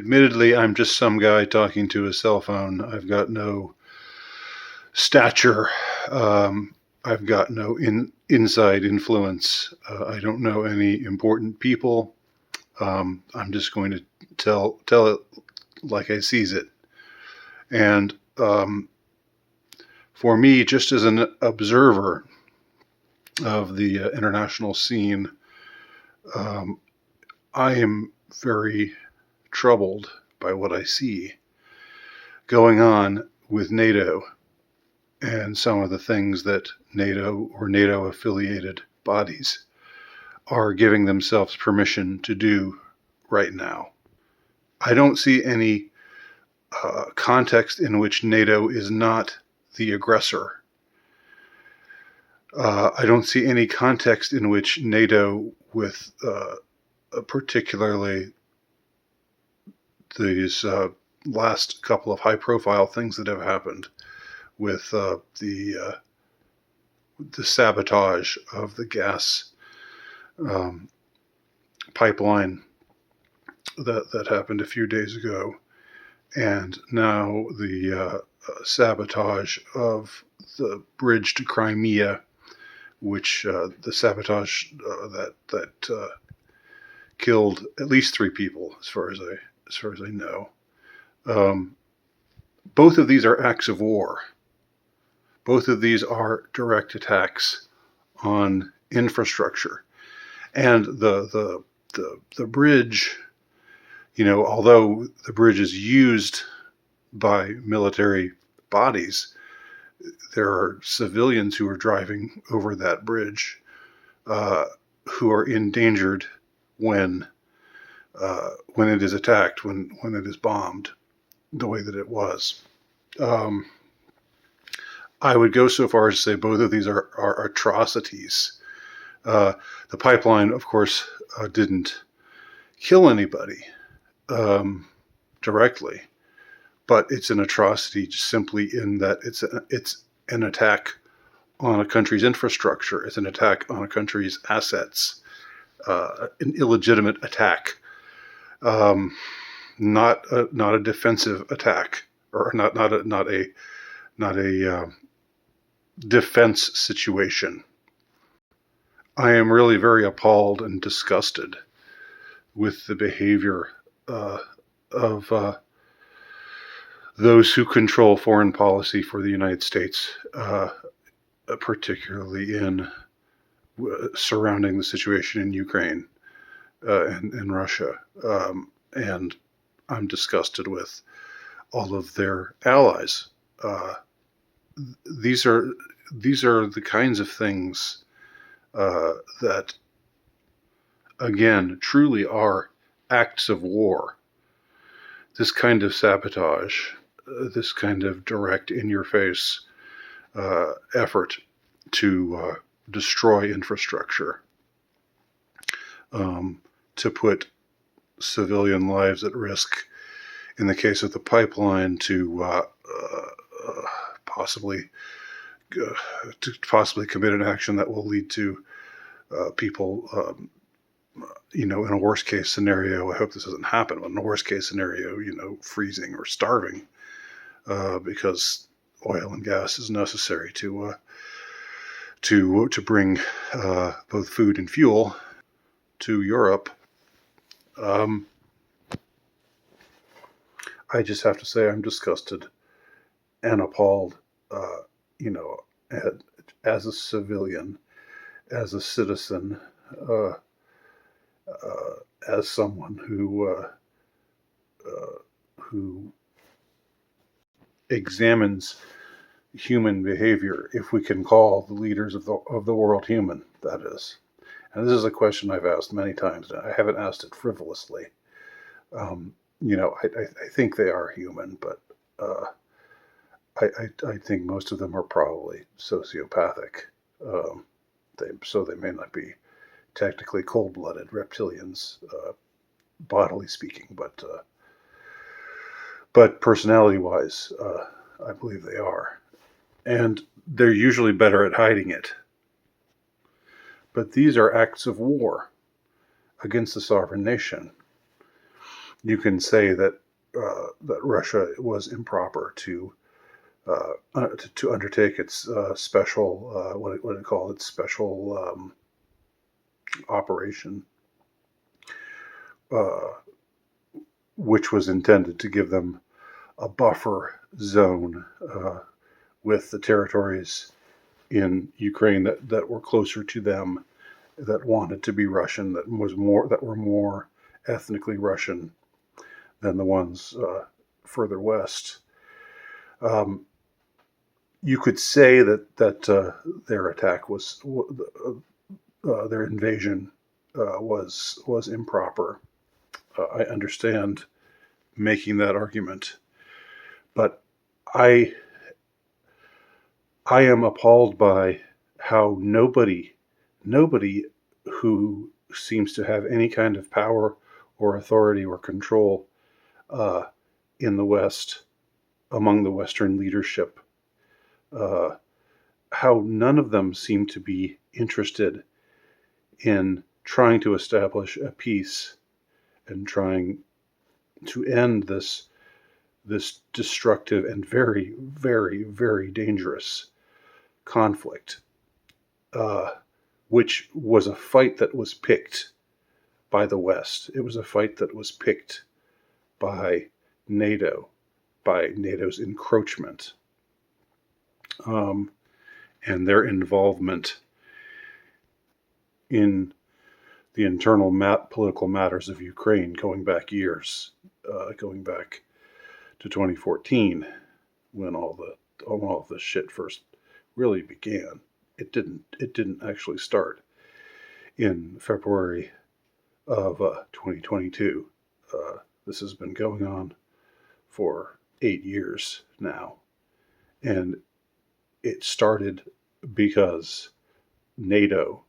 Admittedly, I'm just some guy talking to a cell phone. I've got no stature. I've got no inside influence. I don't know any important people. I'm just going to tell it like I sees it. And for me, just as an observer of the international scene, I am very troubled by what I see going on with NATO and some of the things that NATO or NATO affiliated bodies are giving themselves permission to do right now. I don't see any context in which NATO is not the aggressor. I don't see any context in which NATO, with particularly these last couple of high-profile things that have happened with the sabotage of the gas pipeline that happened a few days ago, and now the sabotage of the bridge to Crimea, which the sabotage that killed at least 3 people, as far as I know. Both of these are acts of war. Both of these are direct attacks on infrastructure, and the bridge. Although the bridge is used by military bodies, there are civilians who are driving over that bridge who are endangered when it is attacked, when it is bombed, the way that it was. I would go so far as to say both of these are atrocities. The pipeline, of course, didn't kill anybody directly, but it's an atrocity simply in that it's an attack on a country's infrastructure. It's an attack on a country's assets, an illegitimate attack, not a defensive attack, or not a defense situation. I am really very appalled and disgusted with the behavior of those who control foreign policy for the United States, particularly in surrounding the situation in Ukraine and Russia. And I'm disgusted with all of their allies. These are the kinds of things that, again, truly are acts of war. This kind of sabotage, this kind of direct, in-your-face effort to destroy infrastructure, to put civilian lives at risk, in the case of the pipeline, to possibly commit an action that will lead to people, in a worst case scenario. I hope this doesn't happen, but in a worst case scenario, freezing or starving, because oil and gas is necessary to bring both food and fuel to Europe. I just have to say I'm disgusted and appalled, as a civilian, as a citizen, as someone who examines human behavior, if we can call the leaders of the world human, that is. And this is a question I've asked many times, and I haven't asked it frivolously. I think they are human, but I think most of them are probably sociopathic. So they may not be technically cold-blooded reptilians, bodily speaking, but personality-wise, I believe they are. And they're usually better at hiding it. But these are acts of war against the sovereign nation. you can say that that Russia was improper to undertake its special what do you call it, special operation, uh, which was intended to give them a buffer zone with the territories in Ukraine that were closer to them, that wanted to be Russian, that were more ethnically Russian than the ones further west. Um, you could say that their attack their invasion was improper. I understand making that argument, but I I am appalled by how nobody who seems to have any kind of power or authority or control uh, in the West, among the Western leadership, uh, how none of them seem to be interested in trying to establish a peace and trying to end this destructive and very, very, very dangerous conflict, uh, which was a fight that was picked by the West. It was a fight that was picked by NATO, by NATO's encroachment, um, and their involvement in the internal political matters of Ukraine, going back years, going back to 2014, when all this shit first really began. It didn't actually start in February of 2022. This has been going on for 8 years now, and it started because NATO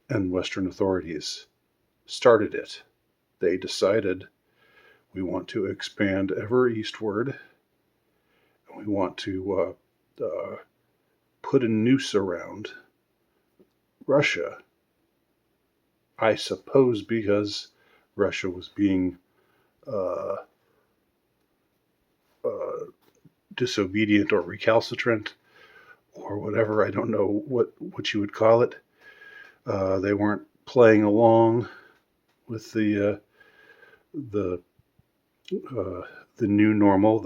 and Western authorities started it. They decided, we want to expand ever eastward. We want to put a noose around Russia. I suppose because Russia was being uh, uh, disobedient or recalcitrant or whatever. I don't know what you would call it. They weren't playing along with the uh, the new normal,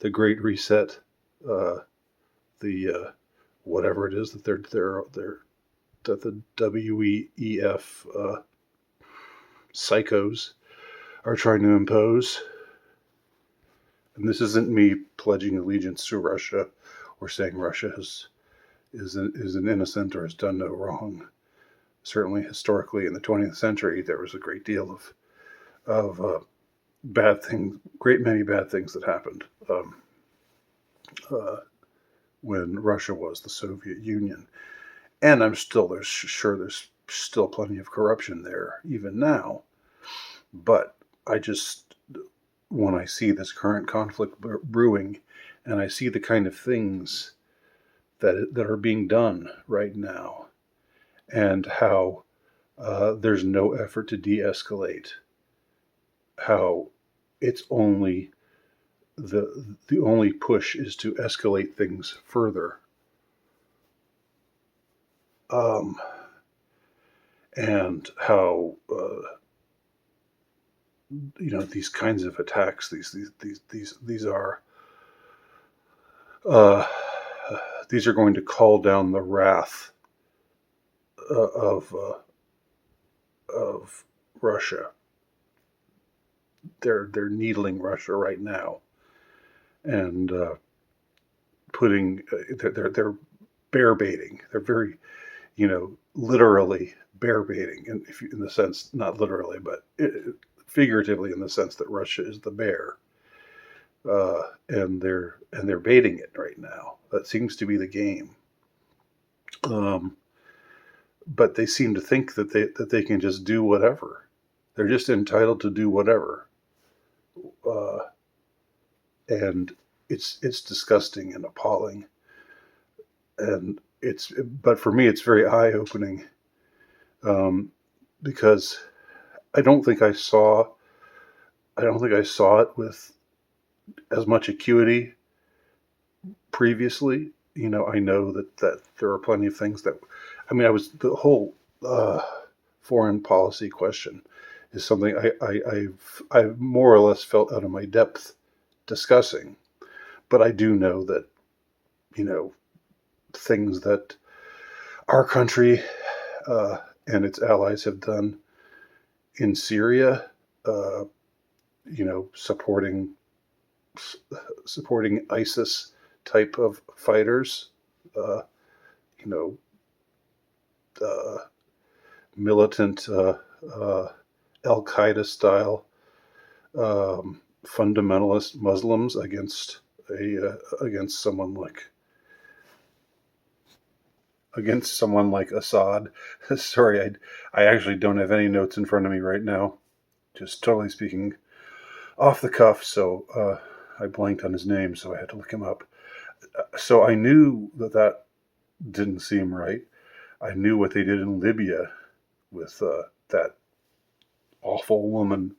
the Great Reset, uh, the whatever it is that they're that the WEF psychos are trying to impose. And this isn't me pledging allegiance to Russia or saying Russia is an innocent or has done no wrong. Certainly, historically, in the 20th century, there was a great deal of bad things, great many bad things that happened uh, when Russia was the Soviet Union. And there's still plenty of corruption there even now. But I just, when I see this current conflict brewing, and I see the kind of things that are being done right now, and how there's no effort to de-escalate, how it's only the only push is to escalate things further. Um, and how these kinds of attacks, uh, these are going to call down the wrath of Russia. They're needling Russia right now, and putting they're bear baiting. They're very literally bear baiting, in the sense, not literally, but figuratively, in the sense that Russia is the bear, and they're baiting it right now. That seems to be the game. But they seem to think that they can just do whatever. They're just entitled to do whatever, uh, and it's disgusting and appalling. And but for me, it's very eye opening, because I don't think I saw I don't think I saw it with as much acuity previously. I know that there are plenty of things that, the whole foreign policy question is something I've more or less felt out of my depth discussing. But I do know that, things that our country and its allies have done in Syria, uh, supporting ISIS type of fighters, uh, you know, uh, militant uh, Al Qaeda style fundamentalist Muslims against someone like Assad. Sorry, I actually don't have any notes in front of me right now. Just totally speaking off the cuff. So I blanked on his name, so I had to look him up. So I knew that didn't seem right. I knew what they did in Libya with that awful woman,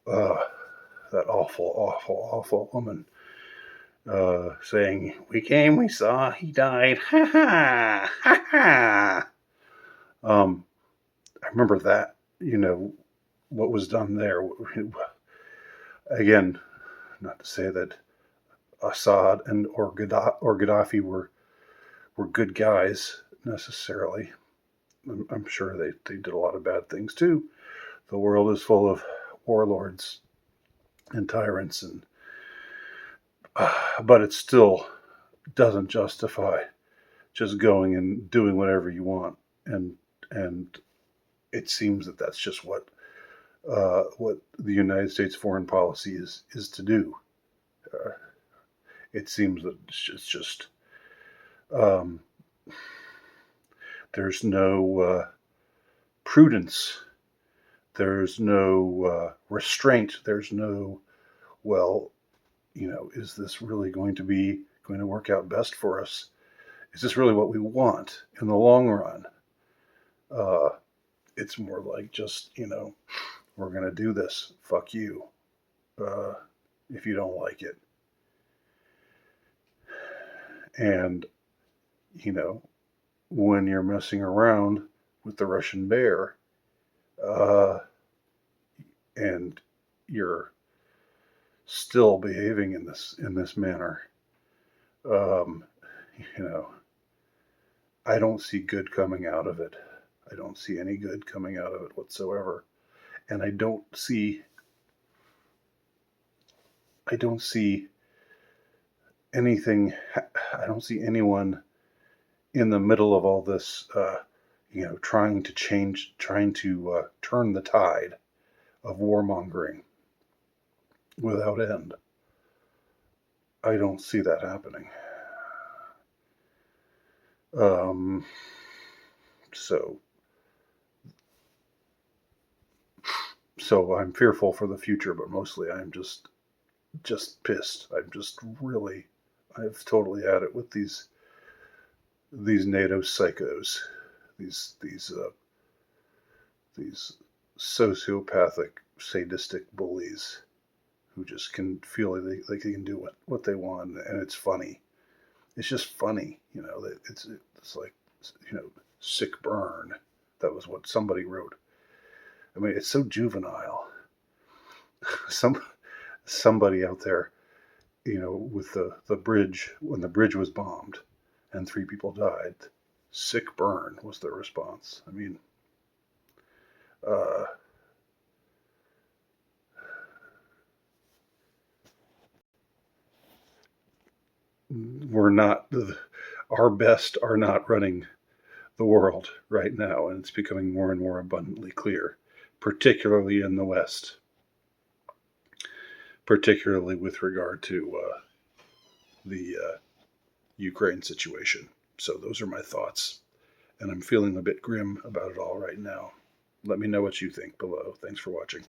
uh, that awful woman, saying, "We came, we saw, he died, ha ha, ha ha." I remember that, what was done there. Again, not to say that Assad or Gaddafi were good guys necessarily. I'm sure they did a lot of bad things too. The world is full of warlords and tyrants, but it still doesn't justify just going and doing whatever you want. And it seems that that's just what the United States foreign policy is to do. Uh, it seems that it's just um, there's no prudence, there's no restraint, there's no, well, is this really going to work out best for us? Is this really what we want in the long run? Uh, it's more like just, we're going to do this. Fuck you. If you don't like it. And, when you're messing around with the Russian bear, and you're still behaving in this manner, um, you know, I don't see good coming out of it. I don't see any good coming out of it whatsoever, and I don't see anything. I don't see anyone in the middle of all this, trying to turn the tide of warmongering without end. I don't see that happening. So I'm fearful for the future, but mostly I'm just pissed. I've totally had it with these NATO psychos, these sociopathic, sadistic bullies who just can feel like they can do what they want, and it's funny. It's just funny, It's like, sick burn. That was what somebody wrote. I mean, it's so juvenile. Somebody out there, with the bridge, when the bridge was bombed and 3 people died, sick burn was their response. I mean, our best are not running the world right now, and it's becoming more and more abundantly clear, particularly in the West, particularly with regard to the Ukraine situation. So those are my thoughts, and I'm feeling a bit grim about it all right now. Let me know what you think below. Thanks for watching.